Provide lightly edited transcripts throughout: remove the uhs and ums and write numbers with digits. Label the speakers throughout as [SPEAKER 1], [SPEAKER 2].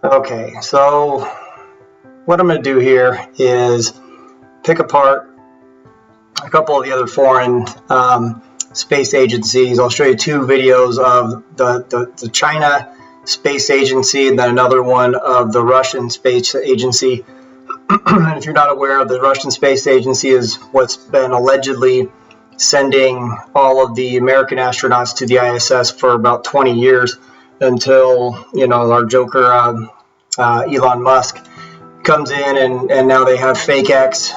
[SPEAKER 1] Okay, so what I'm going to do here is pick apart a couple of the other foreign space agencies. I'll show you two videos of the China Space Agency and then another one of the Russian Space Agency. And if you're not aware, the Russian Space Agency is what's been allegedly sending all of the American astronauts to the ISS for about 20 years until, our joker Elon Musk comes in and now they have fake X,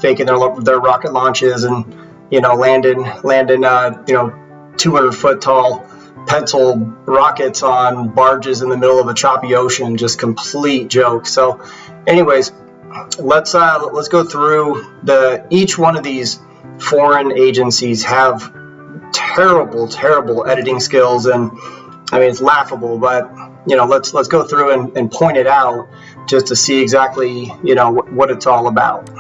[SPEAKER 1] faking their rocket launches and, landing 200-foot tall pencil rockets on barges in the middle of a choppy ocean. Just complete joke. So anyways, let's go through each one of these foreign agencies have terrible editing skills, and I mean it's laughable, but let's go through and point it out just to see exactly what it's all about.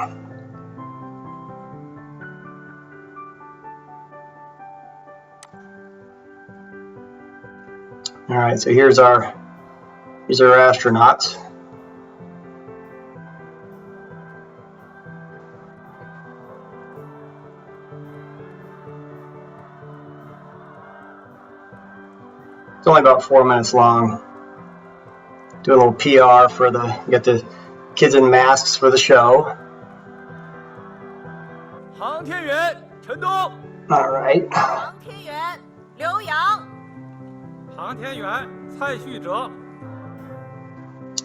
[SPEAKER 1] All right, so here's our astronauts. It's only about 4 minutes long. Do a little PR for get the kids in masks for the show. All right. All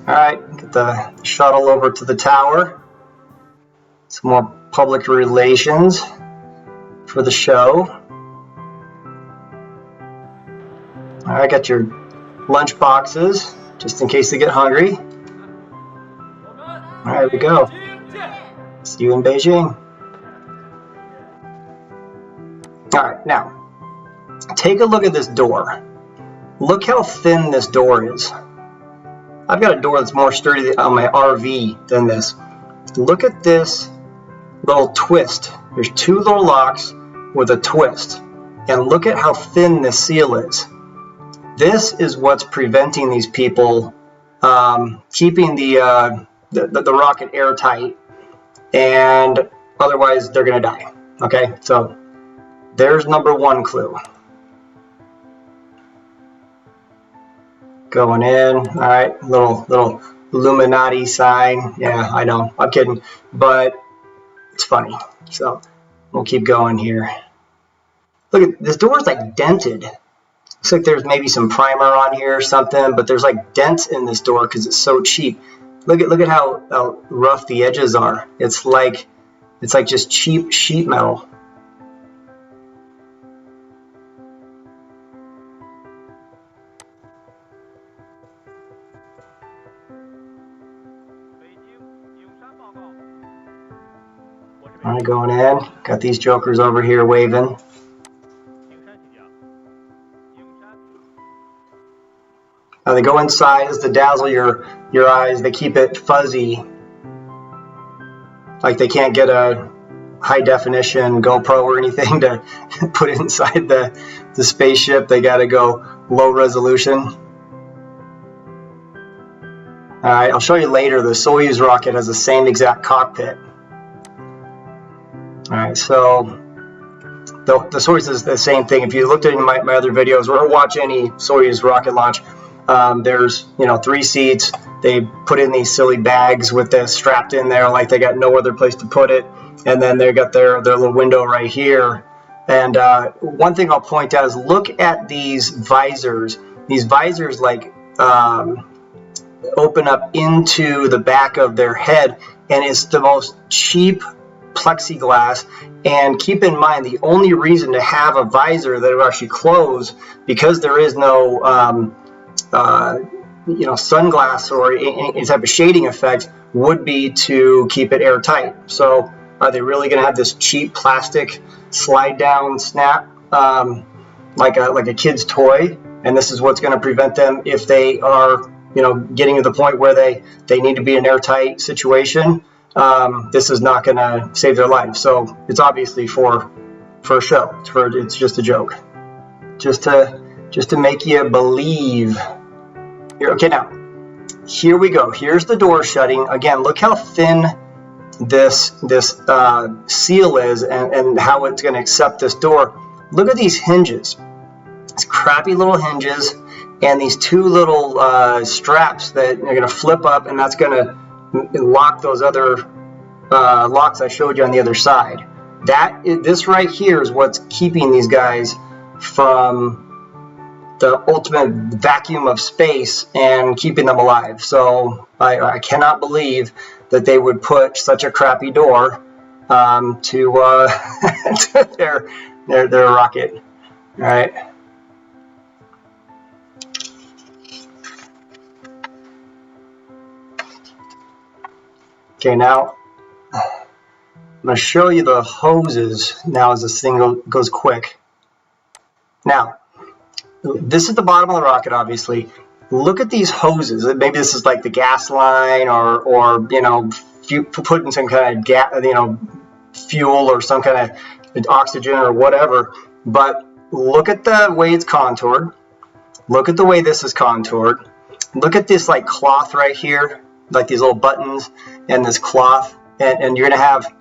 [SPEAKER 1] right, get the shuttle over to the tower. Some more public relations for the show. All right, got your lunch boxes just in case they get hungry. All right, here we go. See you in Beijing. All right, now take a look at this door. Look how thin this door is. I've got a door that's more sturdy on my RV than this. Look at this little twist. There's two little locks with a twist. And look at how thin this seal is. This is what's preventing these people keeping the rocket airtight, and otherwise they're going to die. Okay, so there's number one clue. Going in, all right, little Illuminati sign. Yeah, I know, I'm kidding, but it's funny. So we'll keep going here. Look at this door is like dented. Looks like there's maybe some primer on here or something, but there's like dents in this door because it's so cheap. Look at how rough the edges are. It's like just cheap sheet metal. All right, going in. Got these jokers over here waving. They go inside as to dazzle your eyes. They keep it fuzzy, like they can't get a high definition GoPro or anything to put inside the spaceship. They got to go low resolution. All right, I'll show you later. The Soyuz rocket has the same exact cockpit. All right, so the Soyuz is the same thing. If you looked at my other videos or watch any Soyuz rocket launch, there's 3 seats. They put in these silly bags with this strapped in there like they got no other place to put it, and then they got their little window right here. And one thing I'll point out is look at these visors. These visors like open up into the back of their head, and it's the most cheap plexiglass. And keep in mind, the only reason to have a visor that will actually close, because there is no sunglass or any type of shading effect, would be to keep it airtight. So are they really going to have this cheap plastic slide down snap like a kid's toy? And this is what's going to prevent them if they are getting to the point where they need to be in an airtight situation. This is not going to save their life. So it's obviously for a show. It's just a joke, just to make you believe. Here, okay, now, here we go. Here's the door shutting. Again, look how thin this seal is and how it's going to accept this door. Look at these hinges. These crappy little hinges and these two little straps that are going to flip up, and that's going to lock those other locks I showed you on the other side. This right here is what's keeping these guys from the ultimate vacuum of space and keeping them alive. So I cannot believe that they would put such a crappy door to, to their rocket. All right. Okay, now I'm going to show you the hoses now as this thing goes quick. Now, this is the bottom of the rocket, obviously. Look at these hoses. Maybe this is like the gas line, or you know, putting some kind of gas, you know, fuel or some kind of oxygen or whatever. But look at the way it's contoured. Look at the way this is contoured. Look at this like cloth right here, like these little buttons and this cloth, and you're gonna have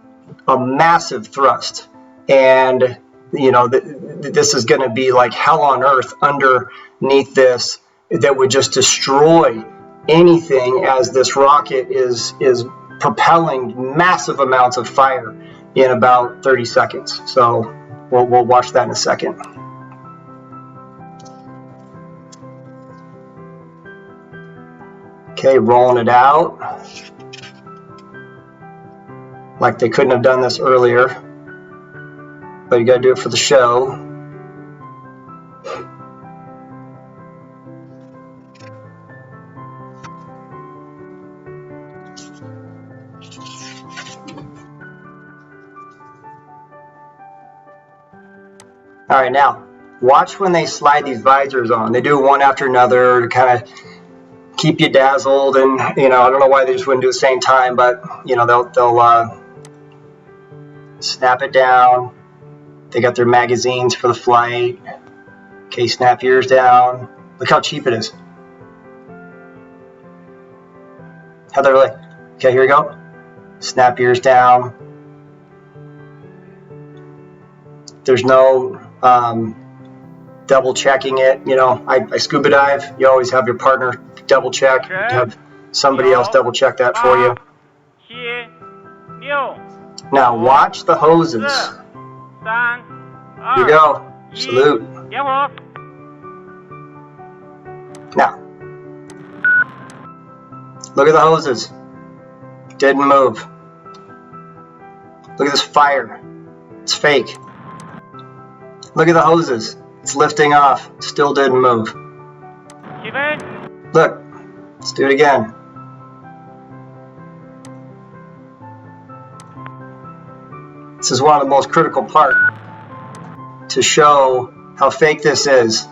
[SPEAKER 1] a massive thrust, and you know this is gonna be like hell on earth underneath this that would just destroy anything as this rocket is propelling massive amounts of fire in about 30 seconds. So we'll watch that in a second. Okay, rolling it out. Like they couldn't have done this earlier, but you gotta do it for the show. All right, now watch when they slide these visors on. They do it one after another to kind of keep you dazzled, and you know, I don't know why they just wouldn't do it at the same time, but you know, they'll snap it down. They got their magazines for the flight. Okay, snap yours down. Look how cheap it is. How they're like, okay, here we go. Snap yours down. There's no double checking it. You know, I scuba dive. You always have your partner double check. Have somebody else double check that for you. Now watch the hoses. Here you go. Salute. Now, look at the hoses. Didn't move. Look at this fire. It's fake. Look at the hoses. It's lifting off. Still didn't move. Look. Let's do it again. This is one of the most critical parts to show how fake this is.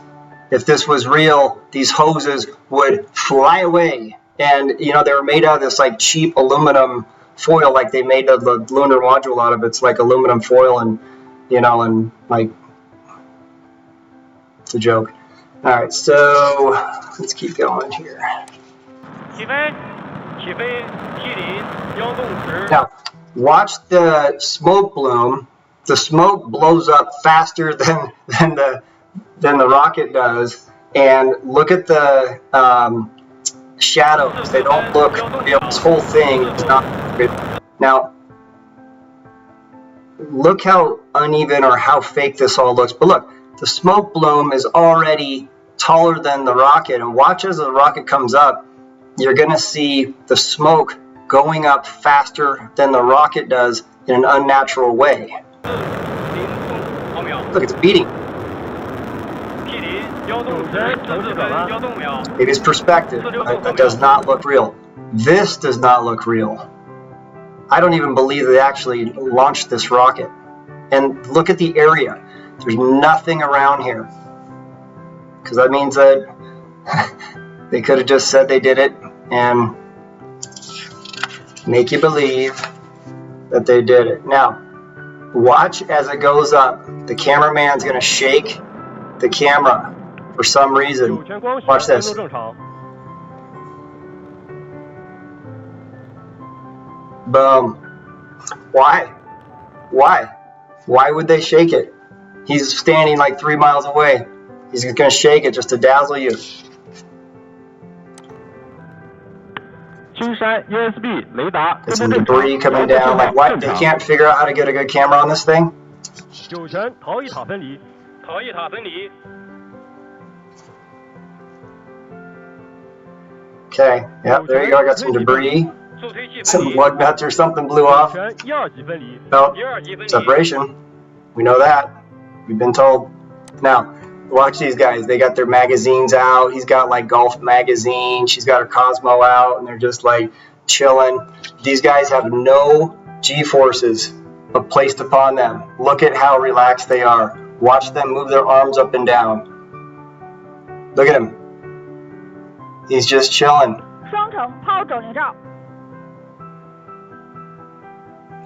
[SPEAKER 1] If this was real, these hoses would fly away. And you know, they were made out of this like cheap aluminum foil, like they made the lunar module out of. It's like aluminum foil, and you know, and like it's a joke. All right, so let's keep going here. Now, watch the smoke bloom. The smoke blows up faster than the rocket does, and look at the shadows. They don't look. You know, this whole thing is not good. Now, look how uneven or how fake this all looks. But look, the smoke bloom is already taller than the rocket, and watch as the rocket comes up. You're going to see the smoke going up faster than the rocket does in an unnatural way. Look, it's beating. It is perspective. That does not look real. This does not look real. I don't even believe they actually launched this rocket. And look at the area. There's nothing around here. Because that means that they could have just said they did it and make you believe that they did it. Now, watch as it goes up. The cameraman's going to shake the camera for some reason. Watch this. Boom. Why? Why? Why would they shake it? He's standing like 3 miles away. He's going to shake it just to dazzle you. There's some debris coming down. Like what? They can't figure out how to get a good camera on this thing? Okay, yep, there you go. I got some debris. Some lug nuts or something blew off. Oh, separation. We know that. We've been told. Now, watch these guys. They got their magazines out. He's got like golf magazine. She's got her Cosmo out, and they're just like chilling. These guys have no G-forces placed upon them. Look at how relaxed they are. Watch them move their arms up and down. Look at him. He's just chilling.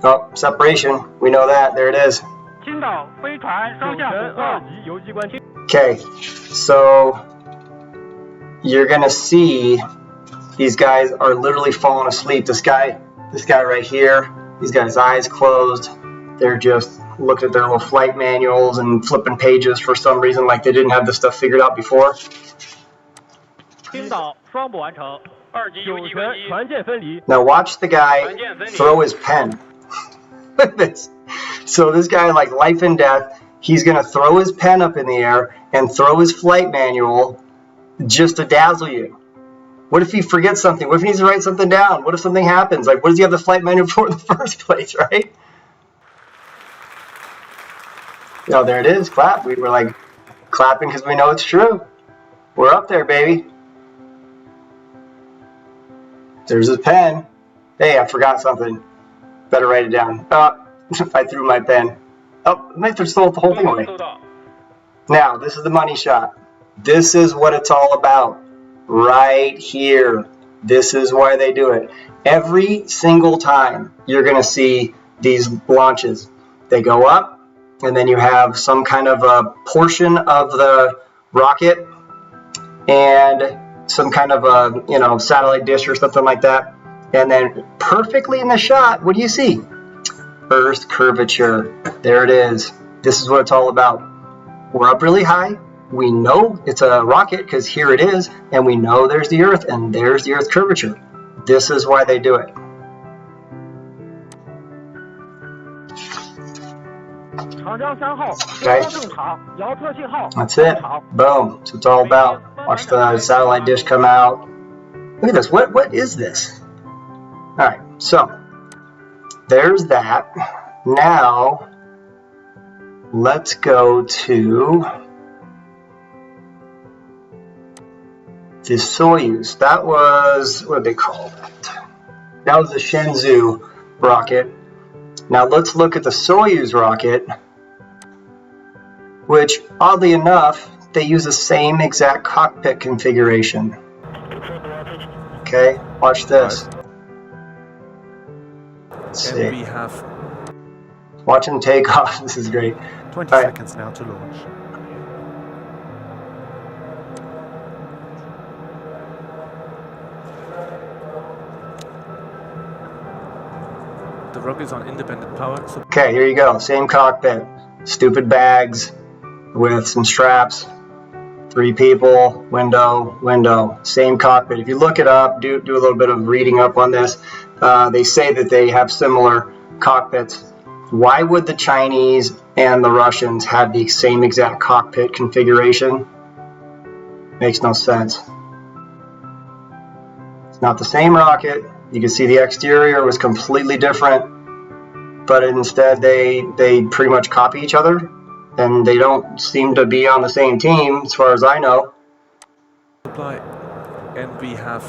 [SPEAKER 1] Oh, separation. We know that. There it is. Okay, so you're gonna see these guys are literally falling asleep. This guy right here, he's got his eyes closed. They're just looking at their little flight manuals and flipping pages for some reason, like they didn't have this stuff figured out before. Now watch the guy throw his pen. Look at this. So this guy, like life and death, he's going to throw his pen up in the air and throw his flight manual just to dazzle you. What if he forgets something? What if he needs to write something down? What if something happens? Like, what does he have the flight manual for in the first place, right? Oh, there it is. Clap. We were like clapping because we know it's true. We're up there, baby. There's his pen. Hey, I forgot something. Better write it down. I threw my pen. Oh, I might have stole the whole thing away. Now, this is the money shot. This is what it's all about. Right here. This is why they do it. Every single time you're going to see these launches. They go up, and then you have some kind of a portion of the rocket and some kind of a, satellite dish or something like that. And then perfectly in the shot, what do you see? Earth curvature. There it is. This is what it's all about. We're up really high. We know it's a rocket because here it is, and we know there's the Earth, and there's the Earth curvature. This is why they do it. Okay. That's it. Boom. That's what it's all about. Watch the satellite dish come out. Look at this. What is this? All right. So there's that. Now let's go to the Soyuz. That was, what did they call that? That was the Shenzhou rocket. Now let's look at the Soyuz rocket, which oddly enough, they use the same exact cockpit configuration. Okay, watch this. Let's see.
[SPEAKER 2] And we have
[SPEAKER 1] watch him take off. This is great.
[SPEAKER 2] 20 seconds now to launch. The rocket is on independent power.
[SPEAKER 1] Okay, here you go. Same cockpit. Stupid bags with some straps. 3 people, window. Same cockpit. If you look it up, do a little bit of reading up on this. They say that they have similar cockpits. Why would the Chinese and the Russians have the same exact cockpit configuration? Makes no sense. It's not the same rocket. You can see the exterior was completely different, but instead they pretty much copy each other, and they don't seem to be on the same team as far as I know.
[SPEAKER 2] And we have.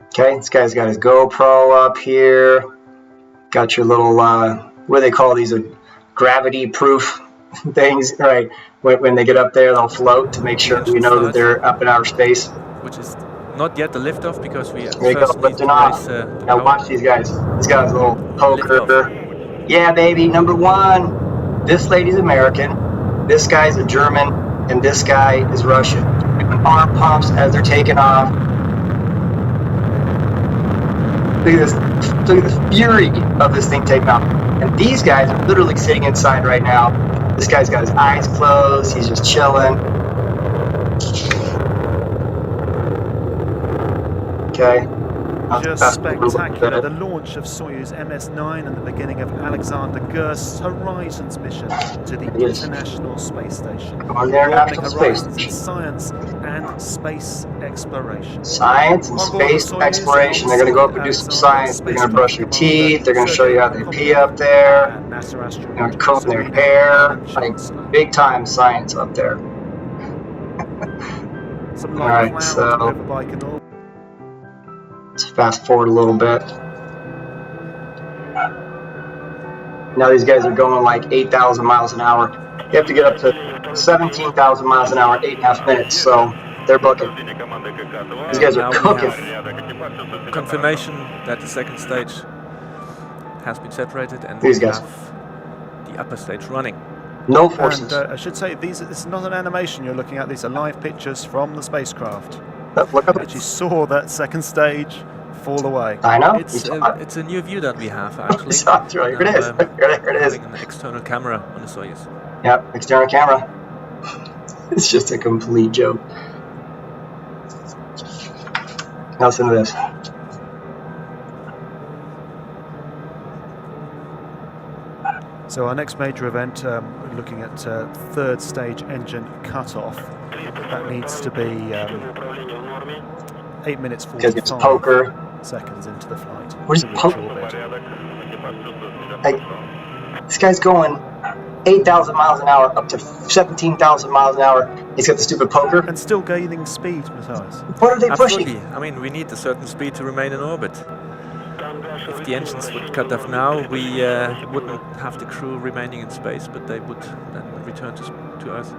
[SPEAKER 1] Okay, this guy's got his GoPro up here. Got your little what do they call these? Gravity-proof things, right? When they get up there, they'll float to make sure we know that they're up in outer space.
[SPEAKER 2] Which is not yet the liftoff because we
[SPEAKER 1] there you go, lifting off. Now watch these guys. This guy's a little poker. Yeah, baby, number 1. This lady's American. This guy's a German, and this guy is Russian. Doing arm pumps as they're taking off. Look at this. Look at the fury of this thing taking off. And these guys are literally sitting inside right now. This guy's got his eyes closed. He's just chilling. Okay.
[SPEAKER 3] Just spectacular. The launch of Soyuz MS-9 and the beginning of Alexander Gerst's Horizons mission to the International Space Station.
[SPEAKER 1] On the International Space
[SPEAKER 3] Station. Science and space exploration.
[SPEAKER 1] Science and space exploration. They're going to go up and do some science. They're going to brush your teeth. They're going to show you how they pee up there. They're going to comb their hair. Like big time science up there. Alright, so let's fast forward a little bit. Now these guys are going like 8,000 miles an hour. You have to get up to 17,000 miles an hour in 8.5 minutes, so they're booking. These guys are cooking.
[SPEAKER 2] Confirmation that the second stage has been separated and
[SPEAKER 1] these
[SPEAKER 2] we
[SPEAKER 1] guys
[SPEAKER 2] have the upper stage running.
[SPEAKER 1] No forces.
[SPEAKER 3] And I should say, this is not an animation you're looking at. These are live pictures from the spacecraft.
[SPEAKER 1] Look up.
[SPEAKER 3] Actually saw that second stage fall away.
[SPEAKER 1] I know.
[SPEAKER 2] It's a new view that we have actually.
[SPEAKER 1] Here it is. Here it is.
[SPEAKER 2] An external camera on the Soyuz.
[SPEAKER 1] Yep, external camera. It's just a complete joke. Now listen to this.
[SPEAKER 3] So our next major event, looking at third stage engine cutoff. That needs to be 8 minutes 45
[SPEAKER 1] poker
[SPEAKER 3] seconds into the flight.
[SPEAKER 1] Where's poker? Like, this guy's going 8,000 miles an hour up to 17,000 miles an hour. He's got the stupid poker.
[SPEAKER 3] And still gaining speed, Matthias.
[SPEAKER 1] What are they
[SPEAKER 2] Absolutely.
[SPEAKER 1] pushing?
[SPEAKER 2] I mean, we need a certain speed to remain in orbit. If the engines would cut off now, we wouldn't have the crew remaining in space, but they would then return to Earth.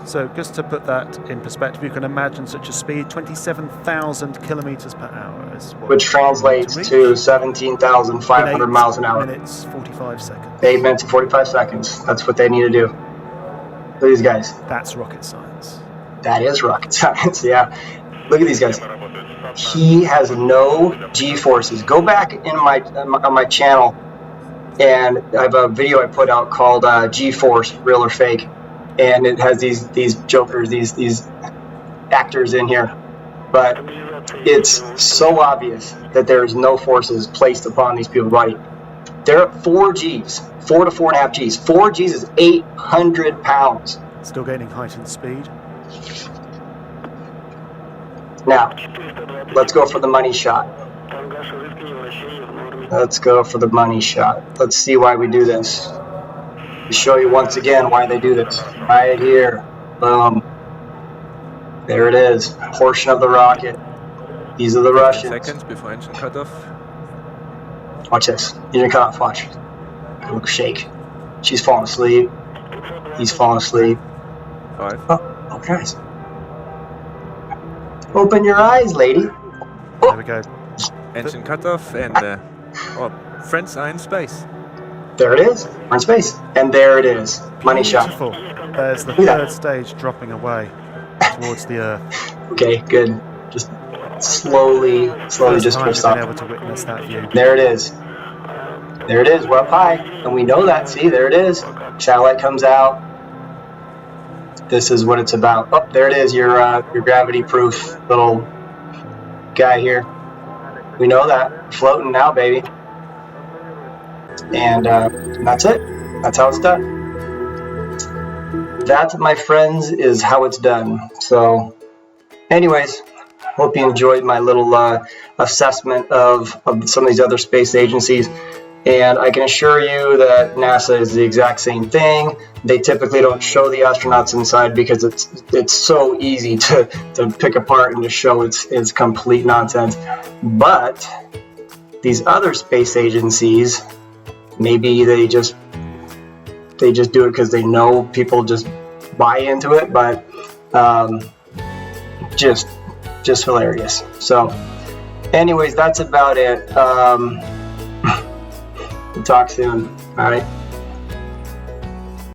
[SPEAKER 3] So just to put that in perspective, you can imagine such a speed, 27,000 kilometers per hour.
[SPEAKER 1] Which translates to 17,500 miles an hour.
[SPEAKER 3] 8 minutes, 45 seconds.
[SPEAKER 1] 8 minutes and 45 seconds. That's what they need to do. Look at these guys.
[SPEAKER 3] That's rocket science.
[SPEAKER 1] That is rocket science, yeah. Look at these guys. He has no G-forces. Go back in on my channel, and I have a video I put out called G-force, real or fake, and it has these jokers, these actors in here. But it's so obvious that there is no forces placed upon these people's body. They're at 4 Gs, 4 to 4.5 Gs. 4 Gs is 800 pounds.
[SPEAKER 3] Still gaining heightened speed.
[SPEAKER 1] Now, let's go for the money shot. Let's go for the money shot. Let's see why we do this. To show you once again why they do this. Right here. Boom. There it is. Portion of the rocket. These are the Russians.
[SPEAKER 2] Seconds before engine cutoff.
[SPEAKER 1] Watch this. Engine cutoff. Watch. Look, shake. She's falling asleep. He's falling asleep.
[SPEAKER 2] 5.
[SPEAKER 1] Oh, guys. Open your eyes, lady.
[SPEAKER 3] Oh. There we go.
[SPEAKER 2] Engine cutoff and friends are in space.
[SPEAKER 1] There it is. We're in space. And there it is. Money shot.
[SPEAKER 3] There's the third stage dropping away towards the Earth.
[SPEAKER 1] Okay, good. Just slowly just drifts up.
[SPEAKER 3] Able to witness that view.
[SPEAKER 1] There it is. There it is. We're up high. And we know that. See, there it is. Satellite comes out. This is what it's about. Oh, there it is, your gravity-proof little guy here. We know that. Floating now, baby. And that's it. That's how it's done. That, my friends, is how it's done. So, anyways, hope you enjoyed my little assessment of some of these other space agencies. And I can assure you that NASA is the exact same thing. They typically don't show the astronauts inside because it's so easy to pick apart and to show it's complete nonsense. But these other space agencies, maybe they just do it because they know people just buy into it. But just hilarious. So, anyways, that's about it. We'll talk soon. All right.